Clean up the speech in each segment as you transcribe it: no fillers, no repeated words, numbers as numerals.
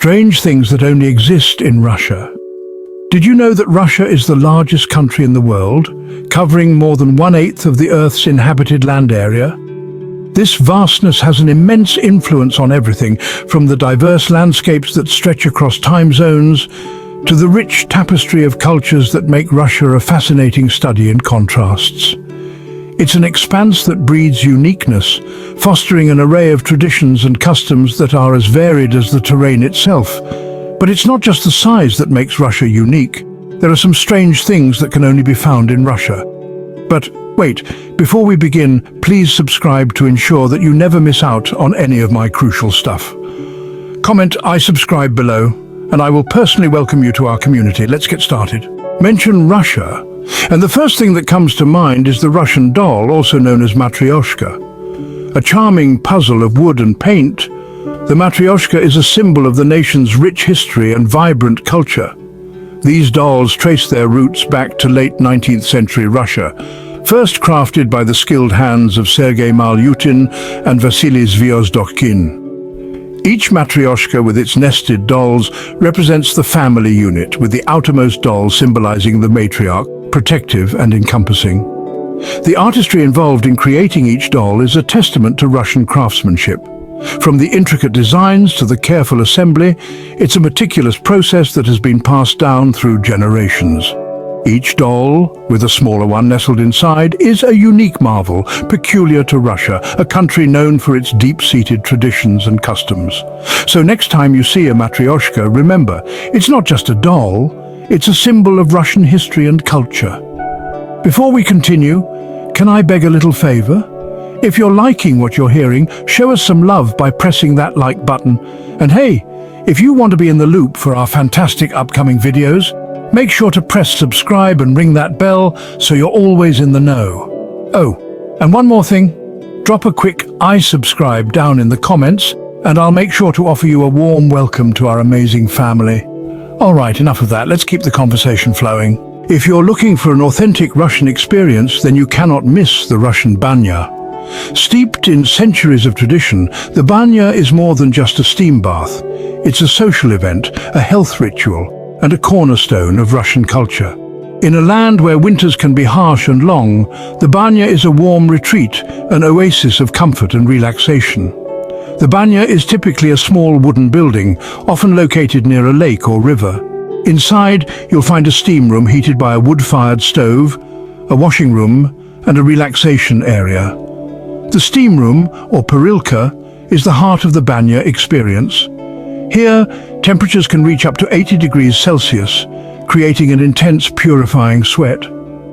Strange things that only exist in Russia. Did you know that Russia is the largest country in the world, covering more than 1/8 of the Earth's inhabited land area? This vastness has an immense influence on everything, from the diverse landscapes that stretch across time zones to the rich tapestry of cultures that make Russia a fascinating study in contrasts. It's an expanse that breeds uniqueness, fostering an array of traditions and customs that are as varied as the terrain itself. But it's not just the size that makes Russia unique. There are some strange things that can only be found in Russia. But wait, before we begin, please subscribe to ensure that you never miss out on any of my crucial stuff. Comment "I subscribe" below, and I will personally welcome you to our community. Let's get started. Mention Russia, and the first thing that comes to mind is the Russian doll, also known as Matryoshka. A charming puzzle of wood and paint, the Matryoshka is a symbol of the nation's rich history and vibrant culture. These dolls trace their roots back to late 19th century Russia, first crafted by the skilled hands of Sergei Malyutin and Vasily Zvyozdokhin. Each Matryoshka with its nested dolls represents the family unit, with the outermost doll symbolizing the matriarch, protective and encompassing. The artistry involved in creating each doll is a testament to Russian craftsmanship. From the intricate designs to the careful assembly, it's a meticulous process that has been passed down through generations. Each doll, with a smaller one nestled inside, is a unique marvel, peculiar to Russia, a country known for its deep-seated traditions and customs. So next time you see a Matryoshka, remember, it's not just a doll, it's a symbol of Russian history and culture. Before we continue, can I beg a little favor? If you're liking what you're hearing, show us some love by pressing that like button. And hey, if you want to be in the loop for our fantastic upcoming videos, make sure to press subscribe and ring that bell so you're always in the know. Oh, and one more thing, drop a quick "I subscribe" down in the comments, and I'll make sure to offer you a warm welcome to our amazing family. All right, enough of that, let's keep the conversation flowing. If you're looking for an authentic Russian experience, then you cannot miss the Russian Banya. Steeped in centuries of tradition, the Banya is more than just a steam bath. It's a social event, a health ritual, and a cornerstone of Russian culture. In a land where winters can be harsh and long, the Banya is a warm retreat, an oasis of comfort and relaxation. The Banya is typically a small wooden building, often located near a lake or river. Inside, you'll find a steam room heated by a wood-fired stove, a washing room, and a relaxation area. The steam room, or Parilka, is the heart of the Banya experience. Here, temperatures can reach up to 80 degrees Celsius, creating an intense, purifying sweat.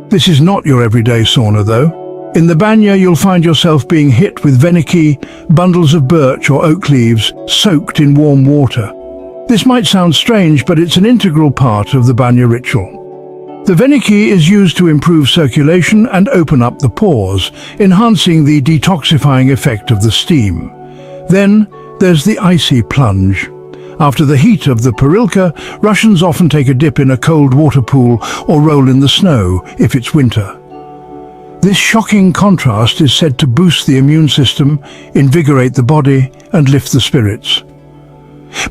This is not your everyday sauna, though. In the Banya, you'll find yourself being hit with veniki, bundles of birch or oak leaves, soaked in warm water. This might sound strange, but it's an integral part of the Banya ritual. The veniki is used to improve circulation and open up the pores, enhancing the detoxifying effect of the steam. Then, there's the icy plunge. After the heat of the Parilka, Russians often take a dip in a cold water pool or roll in the snow if it's winter. This shocking contrast is said to boost the immune system, invigorate the body, and lift the spirits.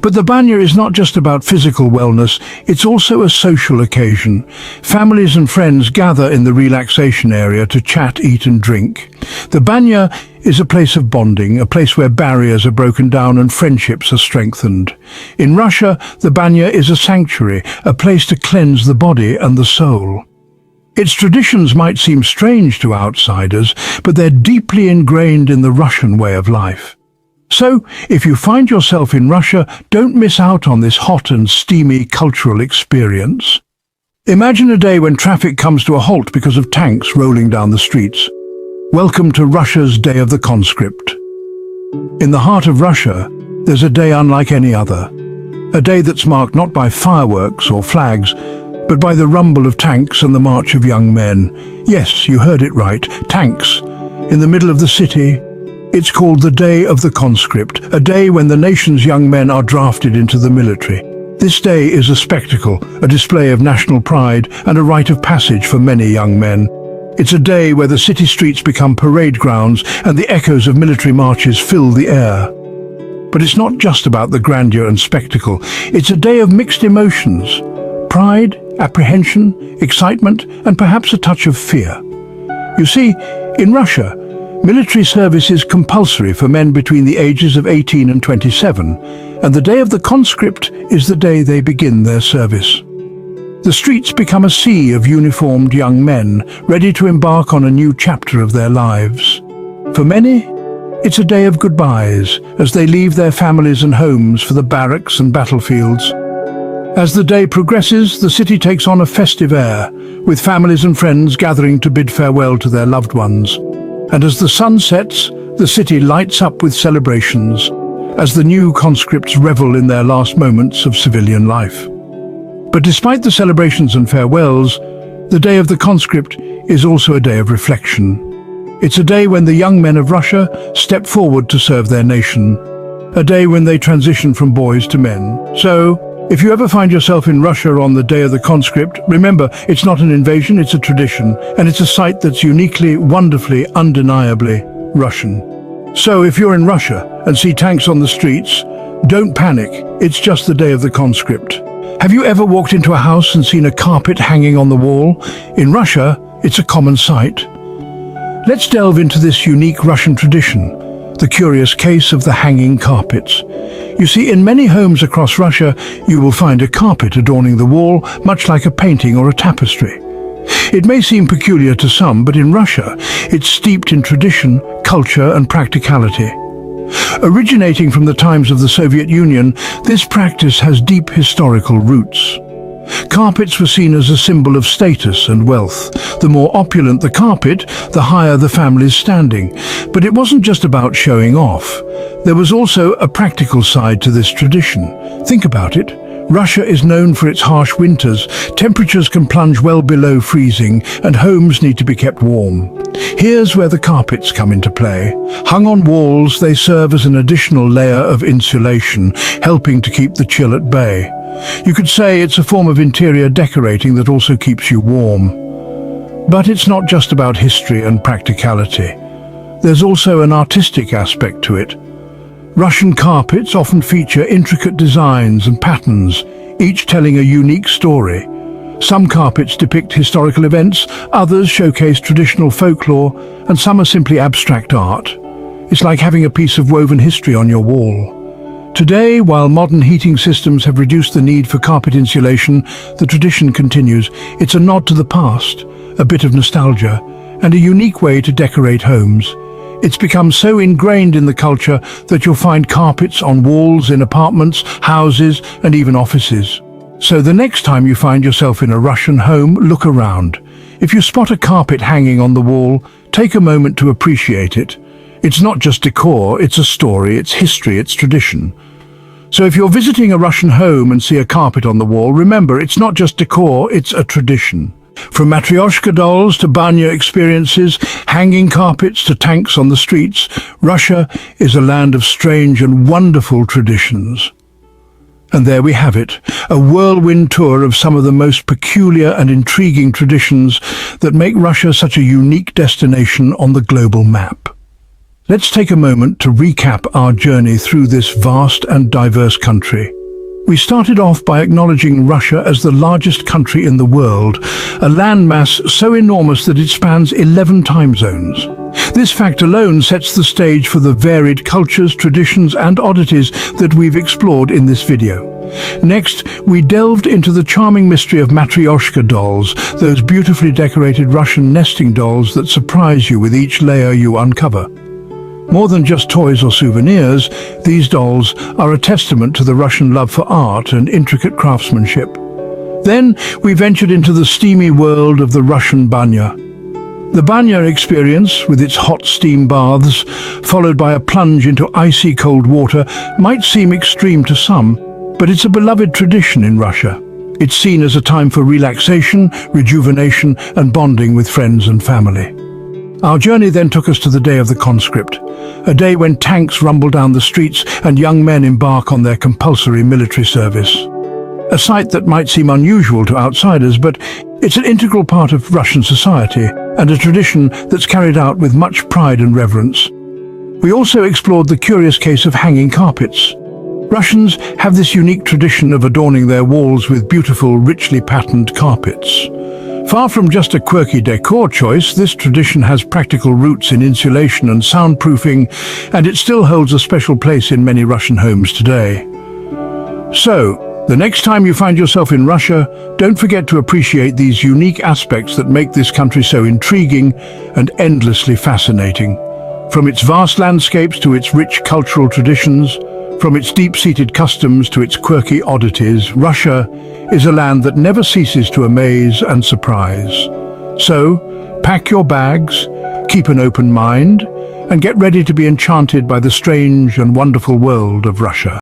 But the Banya is not just about physical wellness, it's also a social occasion. Families and friends gather in the relaxation area to chat, eat and drink. The Banya is a place of bonding, a place where barriers are broken down and friendships are strengthened. In Russia, the Banya is a sanctuary, a place to cleanse the body and the soul. Its traditions might seem strange to outsiders, but they're deeply ingrained in the Russian way of life. So, if you find yourself in Russia, don't miss out on this hot and steamy cultural experience. Imagine a day when traffic comes to a halt because of tanks rolling down the streets. Welcome to Russia's Day of the Conscript. In the heart of Russia, there's a day unlike any other. A day that's marked not by fireworks or flags, but by the rumble of tanks and the march of young men. Yes, you heard it right, tanks. In the middle of the city, it's called the Day of the Conscript, a day when the nation's young men are drafted into the military. This day is a spectacle, a display of national pride and a rite of passage for many young men. It's a day where the city streets become parade grounds and the echoes of military marches fill the air. But it's not just about the grandeur and spectacle. It's a day of mixed emotions: pride, apprehension, excitement, and perhaps a touch of fear. You see, in Russia, military service is compulsory for men between the ages of 18 and 27, and the day of the conscript is the day they begin their service. The streets become a sea of uniformed young men, ready to embark on a new chapter of their lives. For many, it's a day of goodbyes as they leave their families and homes for the barracks and battlefields. As the day progresses, the city takes on a festive air, with families and friends gathering to bid farewell to their loved ones. And as the sun sets, the city lights up with celebrations, as the new conscripts revel in their last moments of civilian life. But despite the celebrations and farewells, the day of the conscript is also a day of reflection. It's a day when the young men of Russia step forward to serve their nation, a day when they transition from boys to men. So, if you ever find yourself in Russia on the day of the conscript, remember, it's not an invasion, it's a tradition, and it's a sight that's uniquely, wonderfully, undeniably Russian. So if you're in Russia and see tanks on the streets, don't panic, it's just the day of the conscript. Have you ever walked into a house and seen a carpet hanging on the wall? In Russia, it's a common sight. Let's delve into this unique Russian tradition, the curious case of the hanging carpets. You see, in many homes across Russia, you will find a carpet adorning the wall, much like a painting or a tapestry. It may seem peculiar to some, but in Russia, it's steeped in tradition, culture, and practicality. Originating from the times of the Soviet Union, this practice has deep historical roots. Carpets were seen as a symbol of status and wealth. The more opulent the carpet, the higher the family's standing. But it wasn't just about showing off. There was also a practical side to this tradition. Think about it. Russia is known for its harsh winters. Temperatures can plunge well below freezing, and homes need to be kept warm. Here's where the carpets come into play. Hung on walls, they serve as an additional layer of insulation, helping to keep the chill at bay. You could say it's a form of interior decorating that also keeps you warm. But it's not just about history and practicality. There's also an artistic aspect to it. Russian carpets often feature intricate designs and patterns, each telling a unique story. Some carpets depict historical events, others showcase traditional folklore, and some are simply abstract art. It's like having a piece of woven history on your wall. Today, while modern heating systems have reduced the need for carpet insulation, the tradition continues. It's a nod to the past, a bit of nostalgia, and a unique way to decorate homes. It's become so ingrained in the culture that you'll find carpets on walls in apartments, houses, and even offices. So the next time you find yourself in a Russian home, look around. If you spot a carpet hanging on the wall, take a moment to appreciate it. It's not just decor, it's a story, it's history, it's tradition. So if you're visiting a Russian home and see a carpet on the wall, remember, it's not just decor, it's a tradition. From matryoshka dolls to Banya experiences, hanging carpets to tanks on the streets, Russia is a land of strange and wonderful traditions. And there we have it, a whirlwind tour of some of the most peculiar and intriguing traditions that make Russia such a unique destination on the global map. Let's take a moment to recap our journey through this vast and diverse country. We started off by acknowledging Russia as the largest country in the world, a landmass so enormous that it spans 11 time zones. This fact alone sets the stage for the varied cultures, traditions, and oddities that we've explored in this video. Next, we delved into the charming mystery of matryoshka dolls, those beautifully decorated Russian nesting dolls that surprise you with each layer you uncover. More than just toys or souvenirs, these dolls are a testament to the Russian love for art and intricate craftsmanship. Then we ventured into the steamy world of the Russian Banya. The Banya experience, with its hot steam baths, followed by a plunge into icy cold water, might seem extreme to some, but it's a beloved tradition in Russia. It's seen as a time for relaxation, rejuvenation, and bonding with friends and family. Our journey then took us to the day of the conscript, a day when tanks rumble down the streets and young men embark on their compulsory military service. A sight that might seem unusual to outsiders, but it's an integral part of Russian society and a tradition that's carried out with much pride and reverence. We also explored the curious case of hanging carpets. Russians have this unique tradition of adorning their walls with beautiful, richly patterned carpets. Far from just a quirky decor choice, this tradition has practical roots in insulation and soundproofing, and it still holds a special place in many Russian homes today. So, the next time you find yourself in Russia, don't forget to appreciate these unique aspects that make this country so intriguing and endlessly fascinating. From its vast landscapes to its rich cultural traditions, from its deep-seated customs to its quirky oddities, Russia is a land that never ceases to amaze and surprise. So, pack your bags, keep an open mind, and get ready to be enchanted by the strange and wonderful world of Russia.